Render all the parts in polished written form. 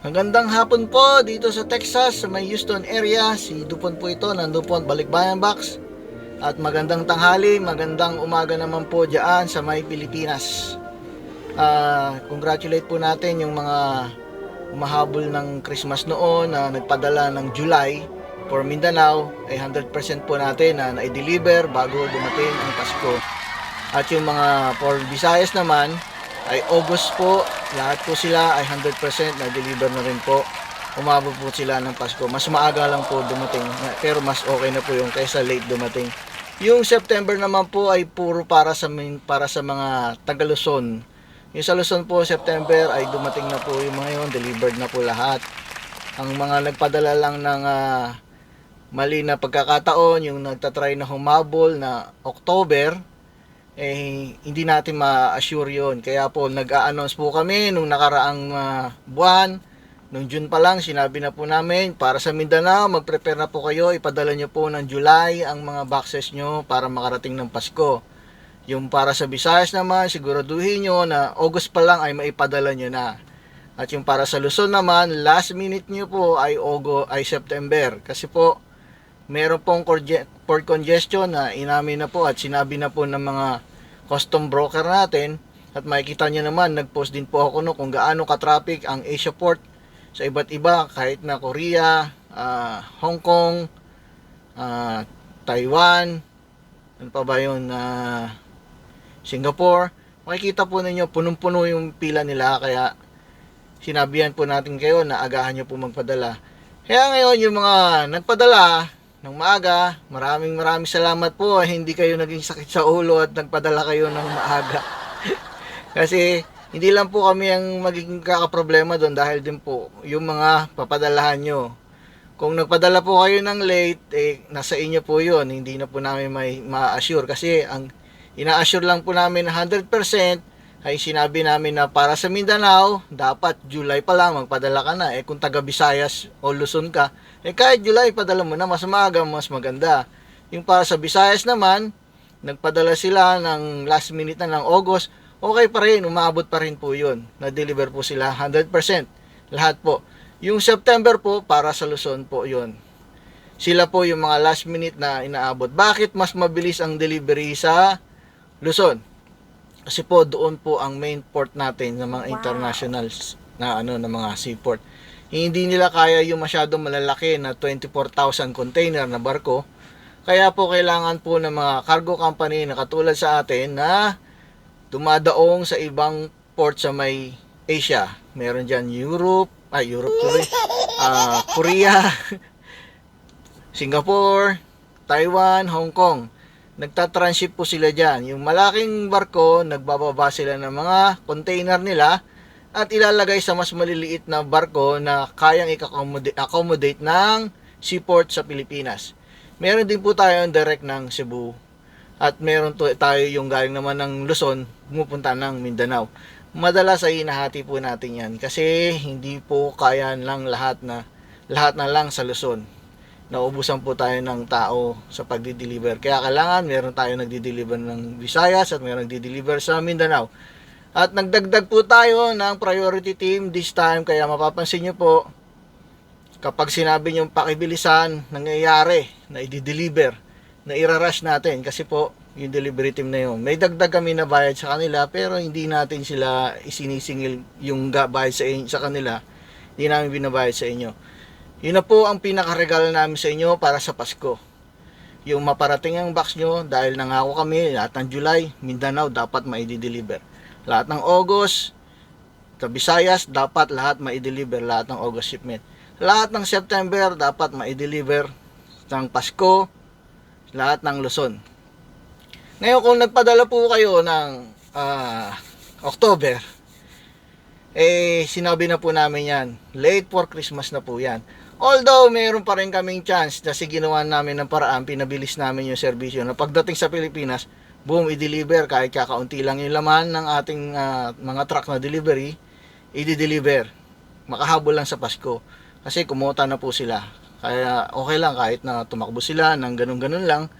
Magandang hapon po dito sa Texas, sa may Houston area. Si Dupont po ito ng Dupont Balikbayan Box. At magandang tanghali, magandang umaga naman po dyan sa may Pilipinas. Congratulate po natin yung mga umahabol ng Christmas noon na nagpadala ng July for Mindanao. Ay 100% po natin na na-deliver bago dumating ang Pasko. At yung mga for Visayas naman ay August po, lahat po sila ay 100% na-deliver na rin po. Umabot po sila ng Pasko. Mas maaga lang po dumating, pero mas okay na po yung kaysa late dumating. Yung September naman po ay puro para sa mga taga Luzon. Yung sa Luzon po, September ay dumating na po yung mga yun, delivered na po lahat. Ang mga nagpadala lang ng mali na pagkakataon, yung nagtatry na humabol na October, hindi natin ma-assure yun. Kaya po nag-a-announce po kami nung nakaraang buwan, nung June pa lang, sinabi na po namin, para sa Mindanao, mag-prepare na po kayo, ipadala nyo po ng July ang mga boxes nyo para makarating ng Pasko. Yung para sa Visayas naman, siguraduhin nyo na August pa lang ay maipadala nyo na. At yung para sa Luzon naman, last minute nyo po ay September. Kasi po, meron pong port congestion na inamin na po at sinabi na po ng mga custom broker natin. At makikita nyo naman, nag-post din po ako no, kung gaano ka-traffic ang Asia port sa iba't iba, kahit na Korea, Hong Kong, Taiwan, ano pa ba yun, Singapore. Makikita po ninyo, punong-puno yung pila nila, kaya sinabihan po natin kayo na agahan nyo po magpadala. Kaya ngayon, yung mga nagpadala ng maaga, maraming salamat po. Hindi kayo naging sakit sa ulo at nagpadala kayo ng maaga. Kasi hindi lang po kami ang magiging kakaproblema doon, dahil din po yung mga papadalahan nyo. Kung nagpadala po kayo ng late, nasa inyo po yun. Hindi na po namin ma-assure, kasi ang ina-assure lang po namin 100% ay sinabi namin na para sa Mindanao, dapat July pa lang magpadala ka na. Kung taga Visayas o Luzon ka, kahit July padala mo na, mas maaga, mas maganda. Yung para sa Visayas naman, nagpadala sila ng last minute na ng August, okay pa rin, umaabot pa rin po yun. Na-deliver po sila 100%. Lahat po. Yung September po, para sa Luzon po yun. Sila po yung mga last minute na inaabot. Bakit mas mabilis ang delivery sa Luzon? Kasi po doon po ang main port natin ng mga internationals na ng mga seaport. Hindi nila kaya yung masyadong malalaki na 24,000 container na barko. Kaya po kailangan po ng mga cargo company na katulad sa atin na dumadaong sa ibang port sa may Asia. Meron dyan Korea, Singapore, Taiwan, Hong Kong. Nagtatransship po sila dyan. Yung malaking barko, nagbababa sila ng mga container nila at ilalagay sa mas maliliit na barko na kayang i-accommodate ng seaport sa Pilipinas. Meron din po tayo direct ng Cebu. At meron tayo yung galing naman ng Luzon, pumupunta ng Mindanao. Madalas ay hinahati po natin yan kasi hindi po kaya lang lahat na lang sa Luzon. Naubusan po tayo ng tao sa pagdi-deliver. Kaya kailangan meron tayo nagdi-deliver ng Visayas at meron nagdi-deliver sa Mindanao. At nagdagdag po tayo ng priority team this time, kaya mapapansin nyo po, kapag sinabi nyo pakibilisan, nangyayari na i-deliver, na irarush natin kasi po yung delivery team na yun. May dagdag kami na bayad sa kanila, pero hindi natin sila isinisingil yung bayad sa kanila. Hindi namin binabayad sa inyo. Yun na po ang pinakaregalo namin sa inyo para sa Pasko. Yung maparating ang box nyo, dahil nangako kami, lahat ng July, Mindanao dapat ma-deliver. Lahat ng August, sa Visayas, dapat lahat ma-deliver, lahat ng August shipment. Lahat ng September, dapat ma-deliver ng Pasko, lahat ng Luzon. Ngayon, kung nagpadala po kayo ng October, sinabi na po namin yan, late for Christmas na po yan. Although, meron pa rin kaming chance na ginawa namin ng paraan, pinabilis namin yung serbisyo na pagdating sa Pilipinas, boom, i-deliver, kahit kakaunti lang yung laman ng ating mga truck na delivery, i-deliver. Makahabol lang sa Pasko. Kasi kumota na po sila. Kaya okay lang kahit na tumakbo sila ng ganun-ganun lang.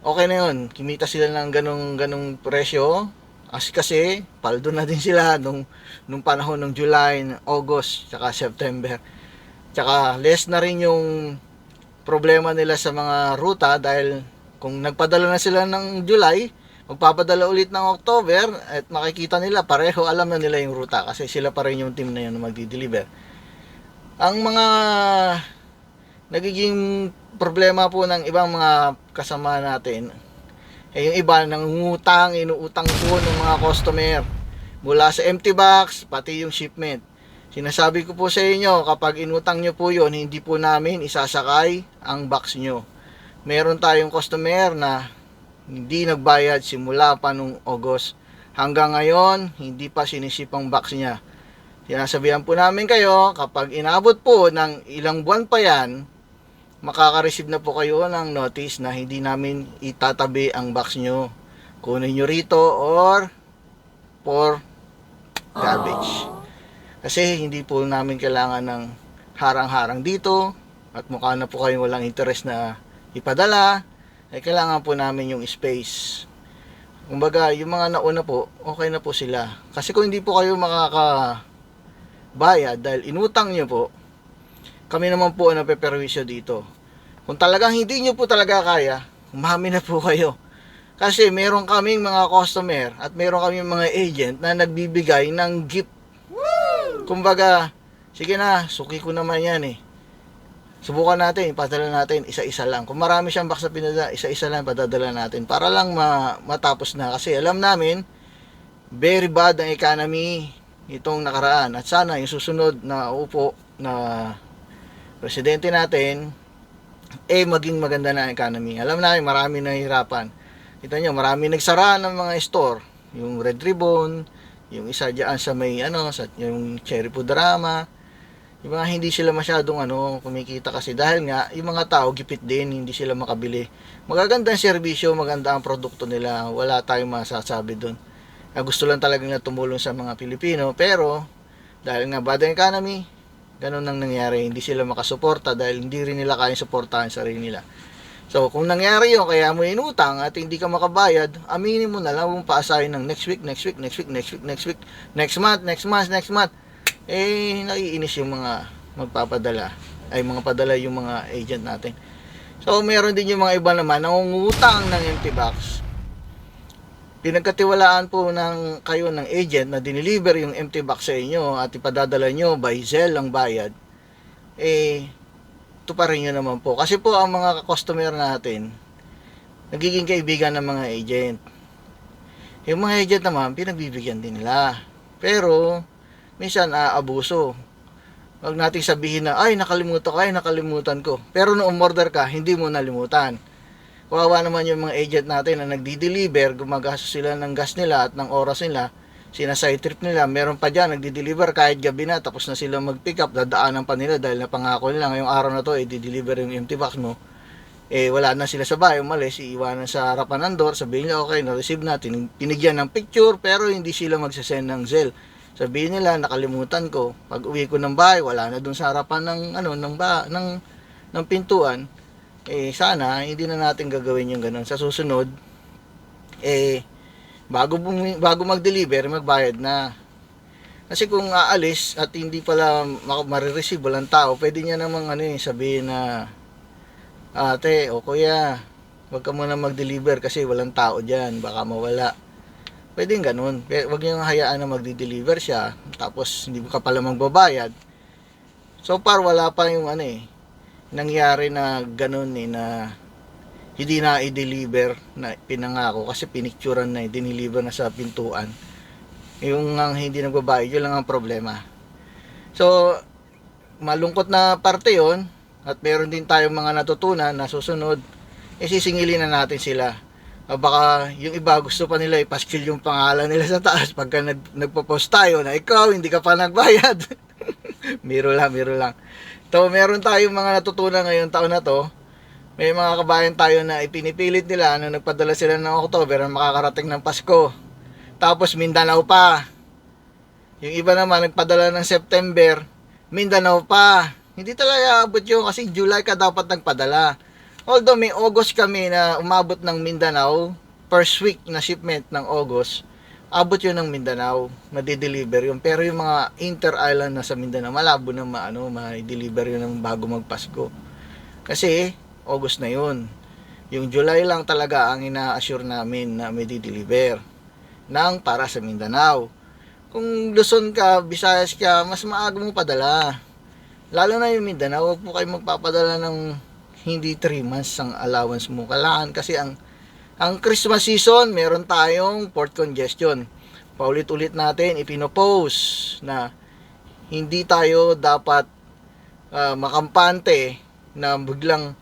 Okay na yun. Kimita sila ng ganung presyo. Kasi paldo na din sila nung panahon ng July, August, tsaka September. Tsaka less na rin yung problema nila sa mga ruta dahil kung nagpadala na sila ng July, magpapadala ulit ng October at makikita nila pareho, alam na nila yung ruta kasi sila pa rin yung team na yun na magdi-deliver. Ang mga nagiging problema po ng ibang mga kasama natin yung iba nangungutang, inuutang po ng mga customer mula sa empty box pati yung shipment. Sinasabi ko po sa inyo, kapag inutang nyo po yun, hindi po namin isasakay ang box nyo. Meron tayong customer na hindi nagbayad simula pa nung August. Hanggang ngayon, hindi pa sinisip ang box niya. Sinasabihan po namin kayo, kapag inabot po ng ilang buwan pa yan, makaka-receive na po kayo ng notice na hindi namin itatabi ang box nyo. Kunin nyo rito or for garbage. Kasi hindi po namin kailangan ng harang-harang dito at mukha na po kayong walang interest na ipadala, ay kailangan po namin yung space. Kumbaga, yung mga nauna po, okay na po sila. Kasi kung hindi po kayo makakabayad dahil inutang nyo po, kami naman po ang napeperwisyo dito. Kung talagang hindi nyo po talaga kaya, umami na po kayo. Kasi meron kaming mga customer at meron kaming mga agent na nagbibigay ng gift. Kumbaga, sige na, suki ko naman yan eh. Subukan natin, ipadala natin, isa-isa lang. Kung marami siyang box na pinadala, isa-isa lang padadala natin. Para lang matapos na. Kasi alam namin, very bad ang economy itong nakaraan. At sana yung susunod na upo na presidente natin, maging maganda na ang economy. Alam namin, marami nahihirapan. Kita nyo, marami nagsara ng mga store. Yung Red Ribbon, yung isa dyan sa may yung Cherry Pudrama, yung mga hindi sila masyadong kumikita kasi dahil nga yung mga tao gipit din, hindi sila makabili. Magagandang serbisyo, maganda ang produkto nila, wala tayong masasabi doon. Gusto lang talagang na tumulong sa mga Pilipino, pero dahil nga bad ang economy, ganun ang nangyari, hindi sila makasuporta dahil hindi rin nila kayang suportahan sarili nila. So, kung nangyari yun, kaya mo inutang at hindi ka makabayad, aminin mo na lang mong paasahin ng next week, next month, naiinis yung mga magpapadala, mga padala yung mga agent natin. So, meron din yung mga iba naman nangungutang ng empty box. Pinagkatiwalaan po kayo ng agent na dineliver yung empty box sa inyo at ipadadala nyo by Zelle ang bayad, ito pa rin yun naman po. Kasi po ang mga customer natin, nagiging kaibigan ng mga agent. Yung mga agent naman, pinagbibigyan din nila. Pero, minsan aabuso. Huwag nating sabihin na, nakalimutan ko. Pero nung umorder ka, hindi mo nalimutan. Kawawa naman yung mga agent natin na nagdi-deliver, gumagastos sila ng gas nila at ng oras nila, sinaside trip nila, meron pa dyan, nagdi-deliver kahit gabi na, tapos na sila mag-pick up, dadaanan pa nila dahil napangako nila, ngayong araw na to, i-deliver yung empty box mo, wala na sila sa bahay, umalis, iiwanan sa harapan ng door, sabihin nila, okay, na-receive natin, pinigyan ng picture, pero hindi sila magsasend ng Zelle. Sabihin nila, nakalimutan ko, pag uwi ko ng bahay, wala na dun sa harapan ng pintuan, sana, hindi na natin gagawin yung ganun. Sa susunod, bago mag-deliver, magbayad na. Kasi kung aalis at hindi pala marireceive, walang tao, pwede niya namang sabihin na, ate o kuya, wag ka muna mag-deliver kasi walang tao dyan, baka mawala. Pwedeng ganun. Wag niyong hayaan na magdi-deliver siya, tapos hindi ka pala magbabayad. So far, wala pa yung nangyari na ganun na hindi na i-deliver na pinangako kasi pinicturan na dineliver na sa pintuan. Yung hindi nagbabayad, yun lang ang problema. So, malungkot na parte yon at meron din tayong mga natutunan na susunod, sisingilin na natin sila. Baka yung iba gusto pa nila ipaskil yung pangalan nila sa taas pagka nagpo-post tayo na ikaw hindi ka pa nagbayad. Miro lang. So, meron tayong mga natutunan ngayong taon na to. May mga kabayan tayo na ipinipilit nila nagpadala sila ng October na makakarating ng Pasko. Tapos Mindanao pa. Yung iba naman nagpadala ng September, Mindanao pa. Hindi talaga abot yun kasi July ka dapat nagpadala. Although may August kami na umabot ng Mindanao, first week na shipment ng August, abot yun ng Mindanao, madideliver yun. Pero yung mga inter-island na sa Mindanao, malabo na ma-deliver yun ng bago magpasko. Kasi, August na yun. Yung July lang talaga ang ina-assure namin na may deliver ng para sa Mindanao. Kung Luzon ka, Visayas ka, mas maaga mo padala. Lalo na yung Mindanao, huwag po kayo magpapadala ng hindi 3 months ang allowance mo. Kailangan kasi ang Christmas season, meron tayong port congestion. Paulit-ulit natin, ipinopost na hindi tayo dapat makampante na biglang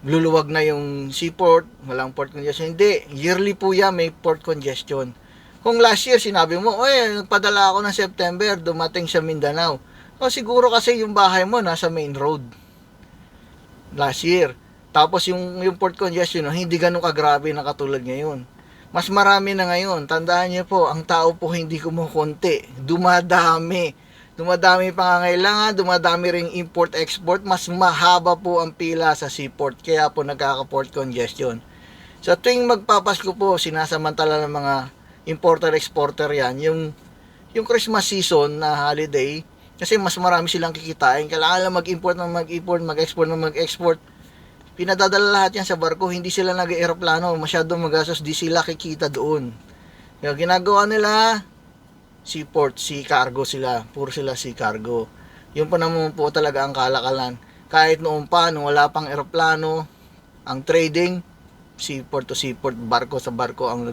luluwag na yung seaport, walang port congestion. Hindi, yearly po yan, may port congestion. Kung last year, sinabi mo, nagpadala ako ng September, dumating sa Mindanao. O siguro kasi yung bahay mo nasa main road. Last year. Tapos yung port congestion, hindi ganun kagrabe na katulad ngayon. Mas marami na ngayon. Tandaan niyo po, ang tao po hindi kumukunti. Dumadami. Dumadami pangangailangan, dumadami ring import-export. Mas mahaba po ang pila sa seaport. Kaya po nagkaka-port congestion. Sa tuwing magpapasko po, sinasamantala ng mga importer-exporter yan, yung Christmas season na holiday, kasi mas marami silang kikitain. Kailangan lang mag-import ng mag-import, mag-export ng mag-export. Pinadadala lahat yan sa barko, hindi sila nag-aeroplano, masyadong magastos, di sila kikita doon. Kaya ginagawa nila, seaport, sea cargo sila, puro sila sea cargo. Yun pa naman po talaga ang kalakalan. Kahit noon pa, nung wala pang aeroplano, ang trading, seaport to seaport, barko sa barko ang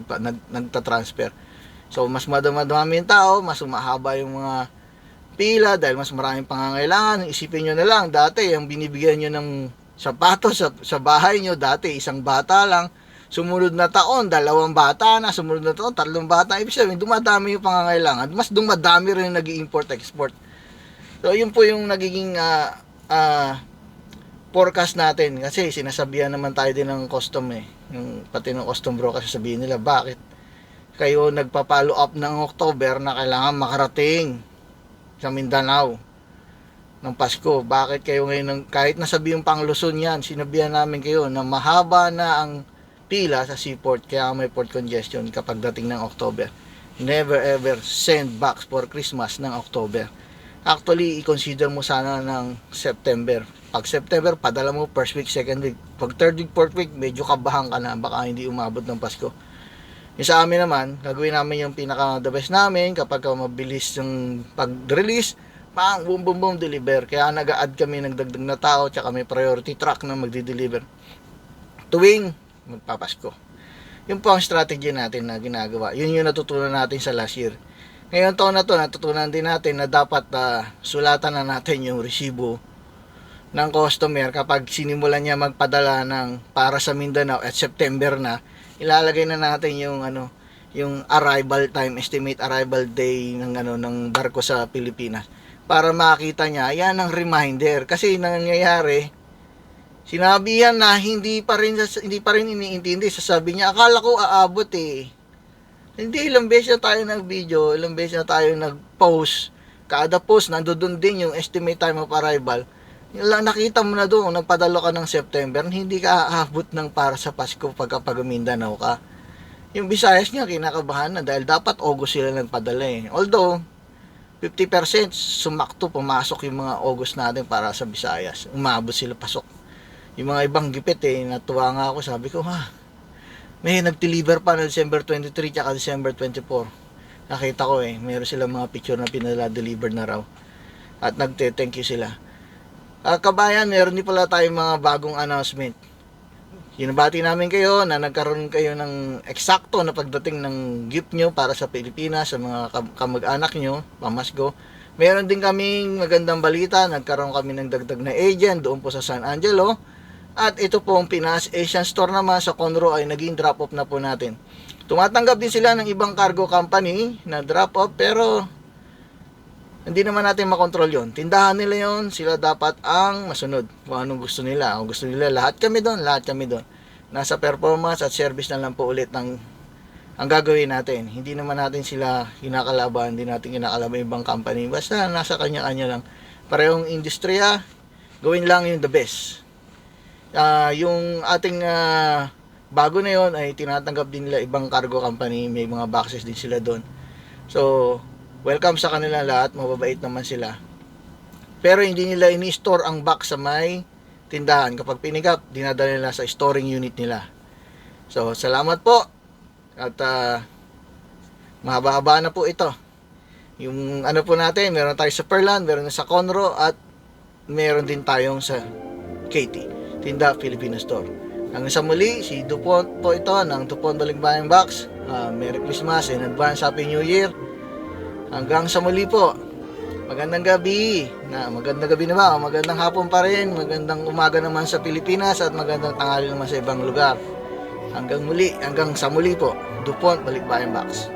nagtatransfer. So, mas madami yung tao, mas umahaba yung mga pila dahil mas maraming pangangailangan. Isipin nyo na lang, dati yung binibigyan nyo ng sapatos sa bahay nyo, dati isang bata lang, sumunod na taon, 2 bata na, sumunod na taon, 3 bata. Ibig sabihin, dumadami yung pangangailangan, mas dumadami rin yung nag-i-import-export. So, yun po yung nagiging forecast natin, kasi sinasabihan naman tayo din ng custom yung pati ng custom bro, kasi sabihin nila, bakit kayo nagpa-follow up ng October na kailangan makarating sa Mindanao ng Pasko? Bakit kayo ngayon, kahit nasabi yung pang Luzon yan, sinabihan namin kayo na mahaba na ang pila sa seaport, kaya may port congestion kapag dating ng October. Never ever send box for Christmas ng October. Actually, i-consider mo sana ng September. Pag September, padala mo first week, second week. Pag third week, fourth week, medyo kabahan ka na, baka hindi umabot ng Pasko. Yung sa amin naman, gagawin namin yung pinaka the best namin kapag mabilis yung pag-release, boom boom boom deliver. Kaya nag-a-add kami ng dagdag na tao, tsaka may priority truck na magdi-deliver tuwing magpapasko. Yun po ang strategy natin na ginagawa. Yun yung natutunan natin sa last year. Ngayon taon na to, natutunan din natin na dapat sulatan na natin yung resibo ng customer kapag sinimulan niya magpadala ng para sa Mindanao at September na. Ilalagay na natin yung arrival time, estimate arrival day ng barko sa Pilipinas, para makita niya. Yan ang reminder, kasi nangyayari, sinabihan na hindi pa rin iniintindi. Sasabi niya, akala ko aabot Hindi, ilang beses na tayo nag-video, ilang beses na tayo nag-post. Kada post, nandoon din yung estimate time of arrival. Nakita mo na doon, nagpadalo ka ng September, hindi ka aabot ng para sa Pasko pag Mindanao ka. Yung Visayas nga, kinakabahan na dahil dapat August sila nagpadala Although, 50% sumakto, pumasok yung mga August natin para sa Visayas. Umabot sila pasok. Yung mga ibang gipit natuwa nga ako, sabi ko, may nag-deliver pa na December 23 at December 24. Nakita ko mayroon silang mga picture na pinala-deliver na raw. At nagte-thank you sila. Kabayan, meron din pala tayong mga bagong announcement. Hinabati namin kayo na nagkaroon kayo ng eksakto na pagdating ng gift nyo para sa Pilipinas, sa mga kamag-anak nyo, pamasko. Meron din kaming magandang balita, nagkaroon kami ng dagdag na agent doon po sa San Angelo. At ito pong Pinas Asian Store naman sa Conroe ay naging drop-off na po natin. Tumatanggap din sila ng ibang cargo company na drop-off, pero hindi naman natin makontrol yon. Tindahan nila yon, sila dapat ang masunod kung anong gusto nila. Kung gusto nila, lahat kami doon. Nasa performance at service na lang po ulit ang gagawin natin. Hindi naman natin sila kinakalaban, hindi natin kinakalaban ibang company. Basta nasa kanya-kanya lang. Parehong industriya, gawin lang yung the best. Yung ating bago na yon ay tinatanggap din nila ibang cargo company, may mga boxes din sila doon. So welcome sa kanila lahat, mababait naman sila. Pero hindi nila ini-store ang box sa may tindahan. Kapag pinigap, dinadala nila sa storing unit nila. So salamat po. At mahaba-haba na po ito. Yung ano po natin, meron tayo sa Perland, meron sa Conroe, at meron din tayong sa Katy, Tinda Filipino Store. Hanggang sa muli, si Dupont po ito ng Dupont Balikbayang Box. Merry Christmas and advance Happy New Year. Hanggang sa muli po. Magandang gabi. Magandang gabi na ba? Magandang hapon pa rin. Magandang umaga naman sa Pilipinas at magandang tanghali naman sa ibang lugar. Hanggang sa muli po. Dupont Balikbayang Box.